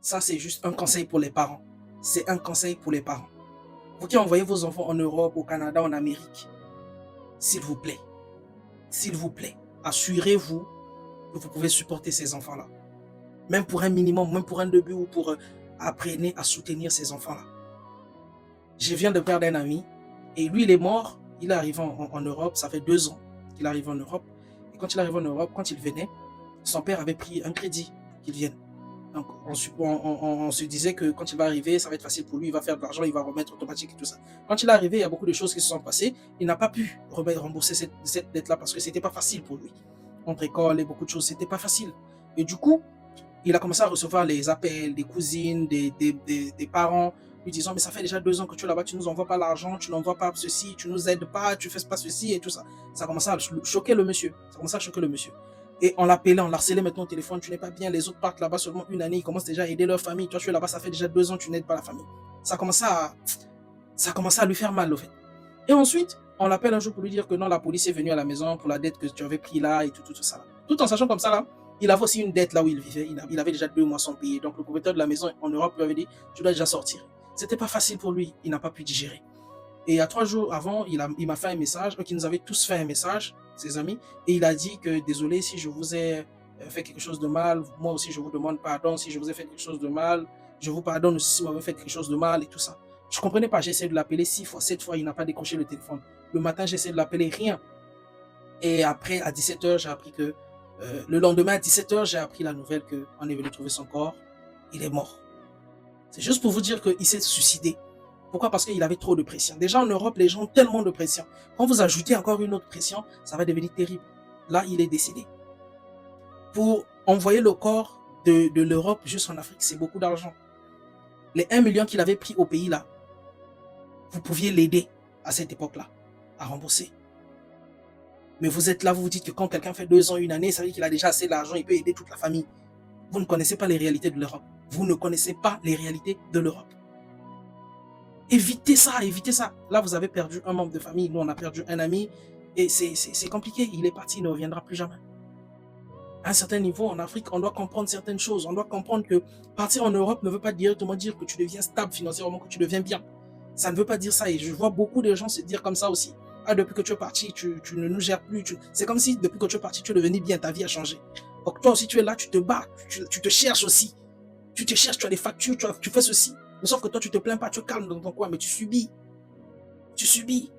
Ça, c'est juste un conseil pour les parents. C'est un conseil pour les parents. Vous qui envoyez vos enfants en Europe, au Canada, en Amérique, s'il vous plaît, assurez-vous que vous pouvez supporter ces enfants-là. Même pour un minimum, même pour un début ou pour apprenez à soutenir ces enfants-là. Je viens de perdre un ami et lui, il est mort. Il est arrivé en Europe. Ça fait 2 ans qu'il arrive en Europe. Et quand il arrive en Europe, quand il venait, son père avait pris un crédit pour qu'il vienne. Donc, on se disait que quand il va arriver, ça va être facile pour lui. Il va faire de l'argent, il va remettre automatique et tout ça. Quand il est arrivé, il y a beaucoup de choses qui se sont passées. Il n'a pas pu rembourser cette dette-là parce que c'était pas facile pour lui. Entre école et beaucoup de choses, c'était pas facile. Et du coup, il a commencé à recevoir les appels des cousines, des parents, lui disant, mais ça fait déjà 2 ans que tu es là-bas, tu ne nous envoies pas l'argent, tu n'envoies pas ceci, tu ne nous aides pas, tu ne fais pas ceci et tout ça. Ça a commencé à choquer le monsieur. Ça a commencé à choquer le monsieur. Et on l'appelait, on l'harcelait maintenant au téléphone, tu n'es pas bien, les autres partent là-bas seulement une année, ils commencent déjà à aider leur famille. Toi, tu es là-bas, ça fait déjà 2 ans, tu n'aides pas la famille. Ça a commencé à, ça a commencé à lui faire mal, au fait. Et ensuite, on l'appelle un jour pour lui dire que non, la police est venue à la maison pour la dette que tu avais pris là et tout ça. Tout en sachant comme ça, là, il avait aussi une dette là où il vivait. Il avait déjà 2 mois sans payer. Donc, le propriétaire de la maison en Europe lui avait dit, tu dois déjà sortir. C'était pas facile pour lui. Il n'a pas pu digérer. Et il y a 3 jours avant, il m'a fait un message, qui nous avait tous fait un message, ses amis, et il a dit que désolé si je vous ai fait quelque chose de mal, moi aussi je vous demande pardon si je vous ai fait quelque chose de mal, je vous pardonne aussi si vous m'avez fait quelque chose de mal et tout ça. Je ne comprenais pas, j'ai essayé de l'appeler 6 fois, 7 fois, il n'a pas décroché le téléphone. Le matin, j'ai essayé de l'appeler, rien. Et après, à 17 h, j'ai appris que, le lendemain à 17 h, j'ai appris la nouvelle qu'on est venu trouver son corps, il est mort. C'est juste pour vous dire qu'il s'est suicidé. Pourquoi? Parce qu'il avait trop de pression. Déjà en Europe, les gens ont tellement de pression. Quand vous ajoutez encore une autre pression, ça va devenir terrible. Là, il est décédé. Pour envoyer le corps de l'Europe jusqu'en Afrique, c'est beaucoup d'argent. Les 1 million qu'il avait pris au pays là, vous pouviez l'aider à cette époque-là, à rembourser. Mais vous êtes là, vous vous dites que quand quelqu'un fait 2 ans, une année, ça veut dire qu'il a déjà assez d'argent, il peut aider toute la famille. Vous ne connaissez pas les réalités de l'Europe. Vous ne connaissez pas les réalités de l'Europe. Évitez ça, évitez ça. Là, vous avez perdu un membre de famille. Nous, on a perdu un ami. Et c'est compliqué. Il est parti, il ne reviendra plus jamais. À un certain niveau, en Afrique, on doit comprendre certaines choses. On doit comprendre que partir en Europe ne veut pas directement dire que tu deviens stable financièrement, que tu deviens bien. Ça ne veut pas dire ça. Et je vois beaucoup de gens se dire comme ça aussi. Ah, depuis que tu es parti, tu ne nous gères plus. C'est comme si depuis que tu es parti, tu es devenu bien, ta vie a changé. Donc toi aussi, tu es là, tu te bats, tu te cherches aussi. Tu te cherches, tu as des factures, tu fais ceci. Mais sauf que toi, tu te plains pas, tu es calme dans ton coin, mais tu subis. Tu subis.